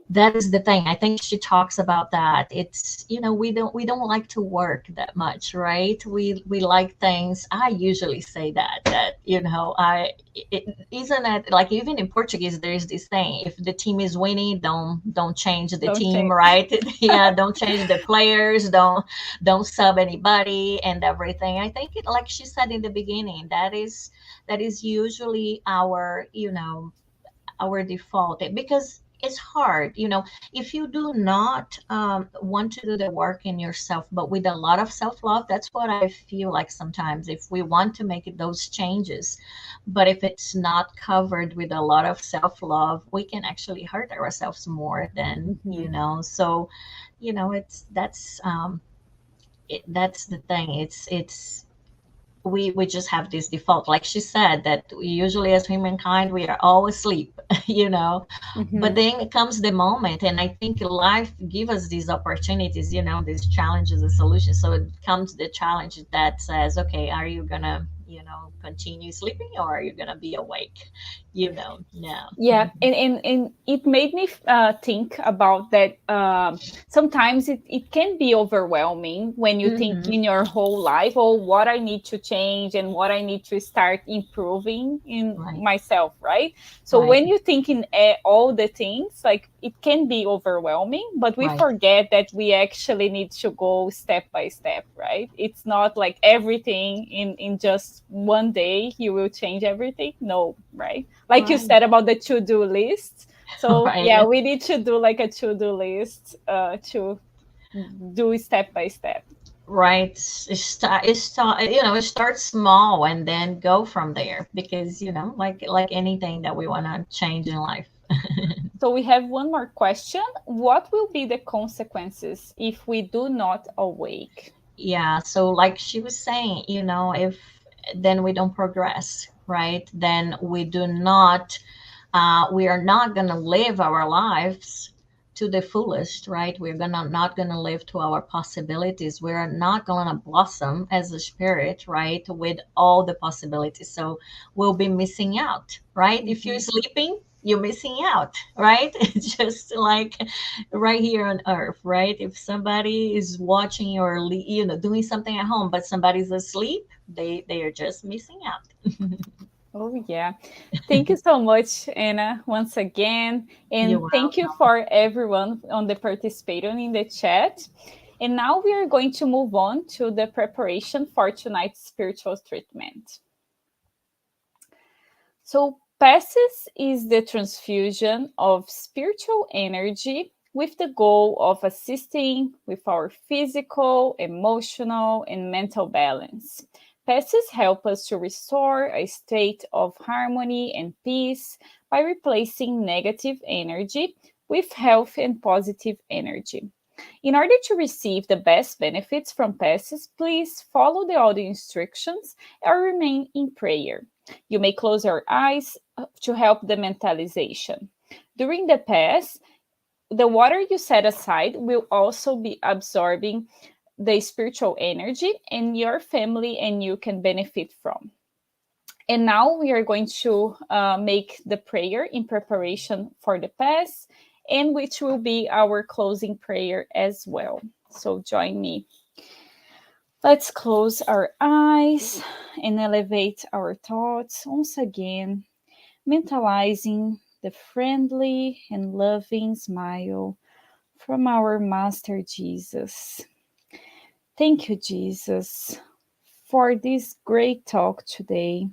D: thing. I think she talks about that. It's, we don't like to work that much, right? We like things. I usually say that I it, isn't it like, even in Portuguese there's this thing: if the team is winning, don't change the
C: Don't
D: team,
C: change.
D: right? Yeah, don't change the players, don't sub anybody and everything. I think like she said in the beginning, that is usually our default, because it's hard, if you do not want to do the work in yourself, but with a lot of self-love. That's what I feel like sometimes, if we want to make those changes, but if it's not covered with a lot of self-love, we can actually hurt ourselves more than,
C: Mhm.
D: so it's that's the thing. It's we just have this default, like she said, that we usually, as humankind, we are all asleep. But
C: Mhm.
D: then comes the moment, and I think life gives us these opportunities, these challenges and solutions. So it comes the challenge that says, okay, are you gonna continue sleeping, or are you gonna be awake? Now.
C: Yeah, and it made me think about that. Sometimes it can be overwhelming when you think
D: Hmm.
C: in your whole life, oh, what I need to change and what I need to start improving in
D: Right.
C: myself, right? So
D: Right.
C: when you think in all the things, like it can be overwhelming, but we
D: Right.
C: forget that we actually need to go step by step, right? It's not like everything in just one day you will change everything. No, right? Like you
D: Right.
C: said about the to-do list. So yeah,
D: Right.
C: we need to do like a to-do list to do step by step.
D: Right. It starts small and then go from there, because like anything that we want to change in life.
C: So we have one more question. What will be the consequences if we do not awake?
D: Yeah, so like she was saying, if then we don't progress, right? Then we are not going to live our lives to the fullest, right? We're gonna not going to live to our possibilities. We're not going to blossom as a spirit, right? With all the possibilities. So we'll be missing out, right? If you're
C: Mhm.
D: sleeping, you're missing out, right? It's just like right here on earth, right? If somebody is watching or doing something at home, but somebody's asleep, they are just missing out.
C: Oh yeah. Thank you so much, Anna, once again.
D: You're
C: And thank you
D: welcome.
C: for everyone on the participating in the chat. And now we are going to move on to the preparation for tonight's spiritual treatment. So, passes is the transfusion of spiritual energy with the goal of assisting with our physical, emotional, and mental balance. Passes help us to restore a state of harmony and peace by replacing negative energy with health and positive energy. In order to receive the best benefits from passes, please follow the audio instructions or remain in prayer. You may close your eyes to help the mentalization. During the pass, the water you set aside will also be absorbing the spiritual energy, and your family and you can benefit from. And now we are going to make the prayer in preparation for the pass, and which will be our closing prayer as well. So join me. Let's close our eyes and elevate our thoughts once again, mentalizing the friendly and loving smile from our Master Jesus. Thank you, Jesus, for this great talk today.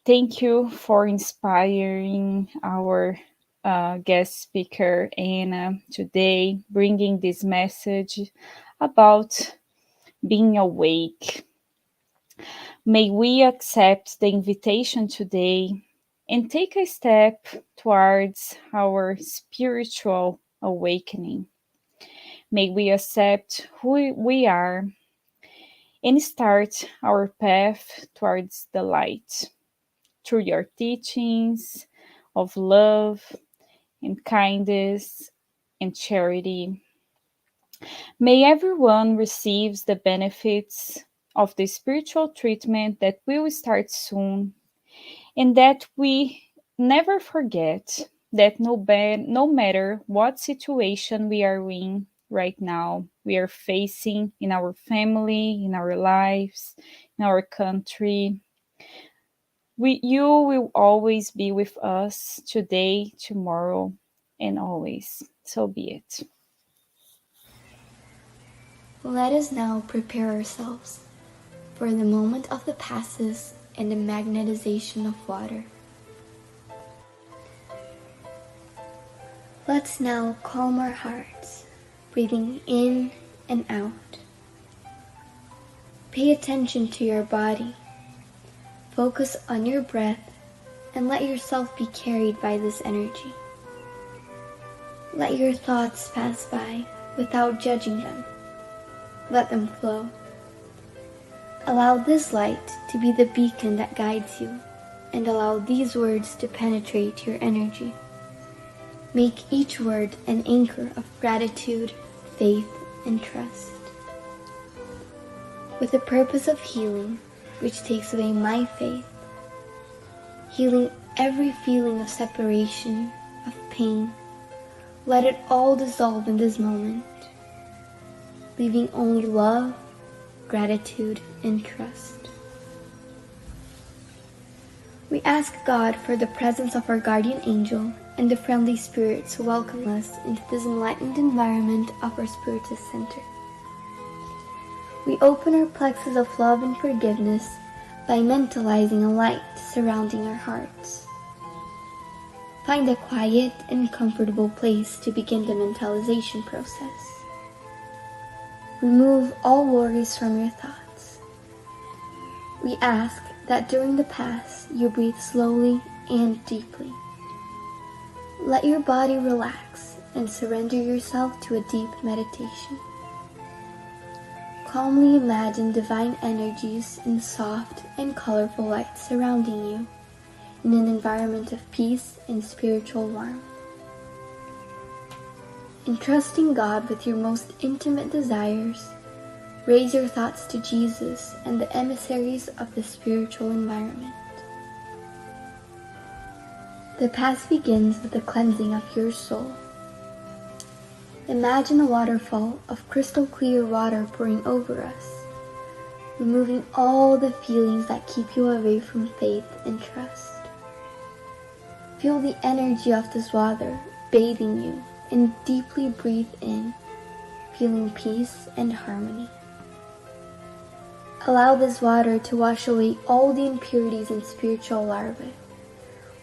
C: Thank you for inspiring our guest speaker, Anna, today, bringing this message about being awake. May we accept the invitation today and take a step towards our spiritual awakening. May we accept who we are and start our path towards the light through your teachings of love and kindness and charity. May everyone receive the benefits of the spiritual treatment that will start soon, and that we never forget that no matter what situation we are in right now, we are facing in our family, in our lives, in our country, you will always be with us today, tomorrow, and always. So be it.
E: Let us now prepare ourselves for the moment of the passes and the magnetization of water. Let's now calm our hearts, breathing in and out. Pay attention to your body. Focus on your breath and let yourself be carried by this energy. Let your thoughts pass by without judging them. Let them flow. Allow this light to be the beacon that guides you, and allow these words to penetrate your energy. Make each word an anchor of gratitude, faith, and trust. With the purpose of healing, which takes away my faith, healing every feeling of separation, of pain, let it all dissolve in this moment, leaving only love, gratitude, and trust. We ask God for the presence of our guardian angel and the friendly spirits who welcome us into this enlightened environment of our Spiritist Center. We open our plexus of love and forgiveness by mentalizing a light surrounding our hearts. Find a quiet and comfortable place to begin the mentalization process. Remove all worries from your thoughts. We ask that during the pass you breathe slowly and deeply. Let your body relax and surrender yourself to a deep meditation. Calmly imagine divine energies in soft and colorful light surrounding you in an environment of peace and spiritual warmth. Entrusting God with your most intimate desires, raise your thoughts to Jesus and the emissaries of the spiritual environment. The path begins with the cleansing of your soul. Imagine a waterfall of crystal clear water pouring over us, removing all the feelings that keep you away from faith and trust. Feel the energy of this water bathing you and deeply breathe in, feeling peace and harmony. Allow this water to wash away all the impurities and spiritual larvae,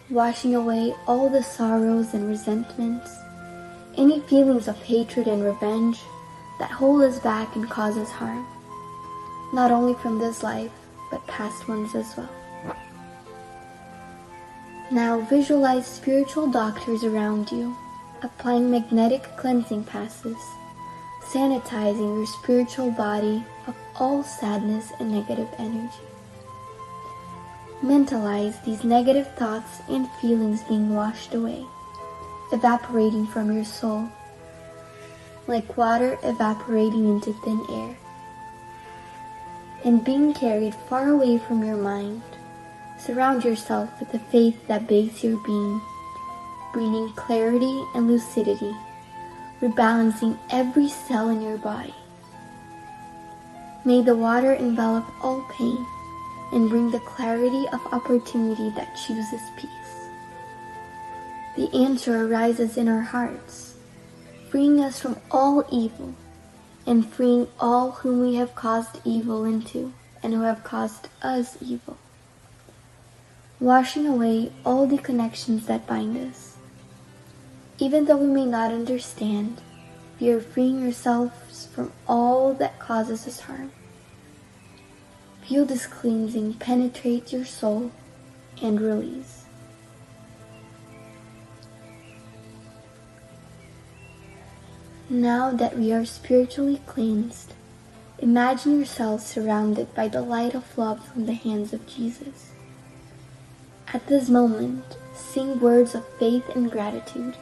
E: washing away all the sorrows and resentments, any feelings of hatred and revenge that hold us back and cause us harm, not only from this life, but past ones as well. Now visualize spiritual doctors around you, applying magnetic cleansing passes, sanitizing your spiritual body of all sadness and negative energy. Mentalize these negative thoughts and feelings being washed away, evaporating from your soul, like water evaporating into thin air, and being carried far away from your mind. Surround yourself with the faith that bathes your being, bringing clarity and lucidity, rebalancing every cell in your body. May the water envelop all pain and bring the clarity of opportunity that chooses peace. The answer arises in our hearts, freeing us from all evil and freeing all whom we have caused evil into, and who have caused us evil. Washing away all the connections that bind us. Even though we may not understand, we are freeing ourselves from all that causes us harm. Feel this cleansing penetrate your soul and release. Now that we are spiritually cleansed, imagine yourself surrounded by the light of love from the hands of Jesus. At this moment, sing words of faith and gratitude,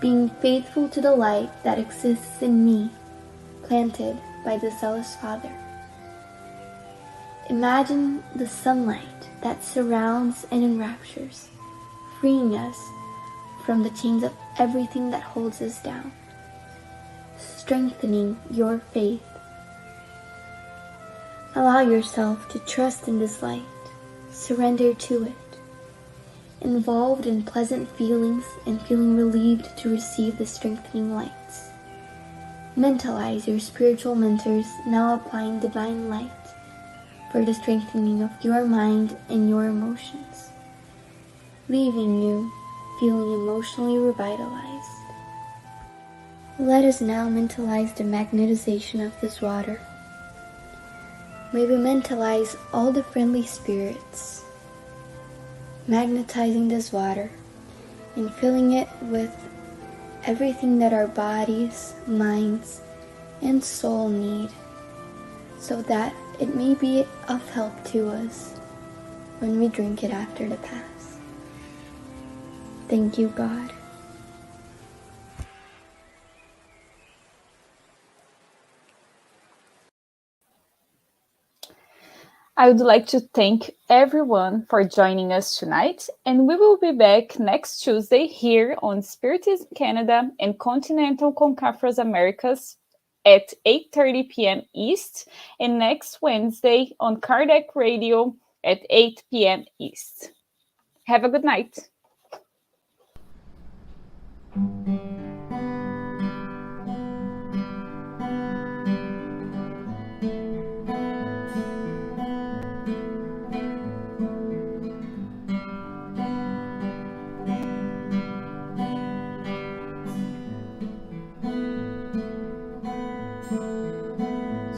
E: being faithful to the light that exists in me, planted by the zealous Father. Imagine the sunlight that surrounds and enraptures, freeing us from the chains of everything that holds us down, strengthening your faith. Allow yourself to trust in this light, surrender to it, involved in pleasant feelings and feeling relieved to receive the strengthening lights. Mentalize your spiritual mentors now applying divine light for the strengthening of your mind and your emotions, leaving you feeling emotionally revitalized. Let us now mentalize the magnetization of this water. May we mentalize all the friendly spirits, magnetizing this water and filling it with everything that our bodies, minds, and soul need, so that it may be of help to us when we drink it after the Pass. Thank you, God.
C: I would like to thank everyone for joining us tonight, and we will be back next Tuesday here on Spiritism Canada and Continental Concafras Americas at 8:30 p.m. East, and next Wednesday on Kardec Radio at 8 p.m. East. Have a good night.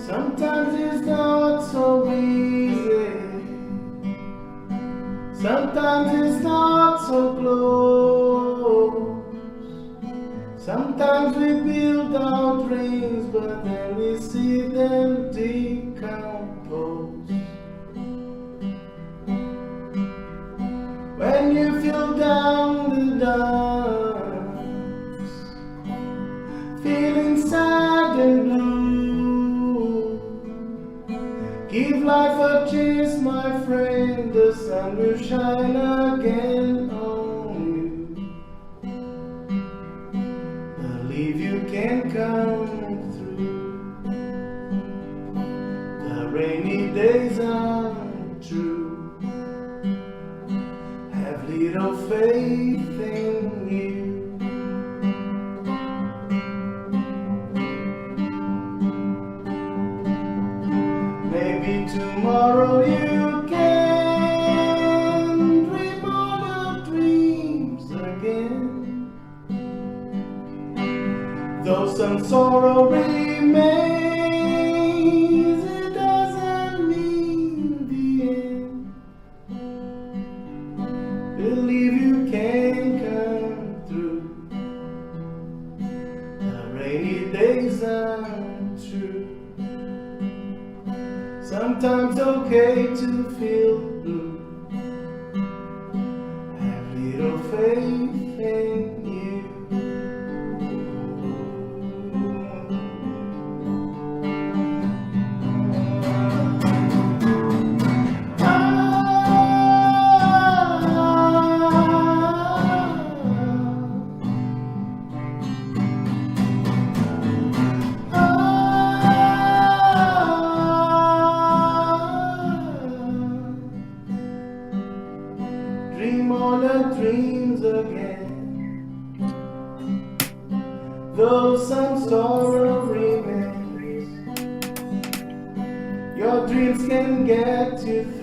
A: Sometimes it's not so easy. Sometimes it's not so close. Sometimes we build our dreams, but then we see them decompose. When you feel down the dumps, feeling sad and blue, give life a chance, my friend, the sun will shine again on you. Believe you can come through. The rainy days are true. Have little faith in you. Maybe tomorrow you can dream all your dreams again. Though some sorrow remains, it doesn't mean the end. Believe you can come through. The rainy days are true. Sometimes okay to feel blue. Have little faith in you. Dream all the dreams again. Though some sorrow remains, Your dreams can get you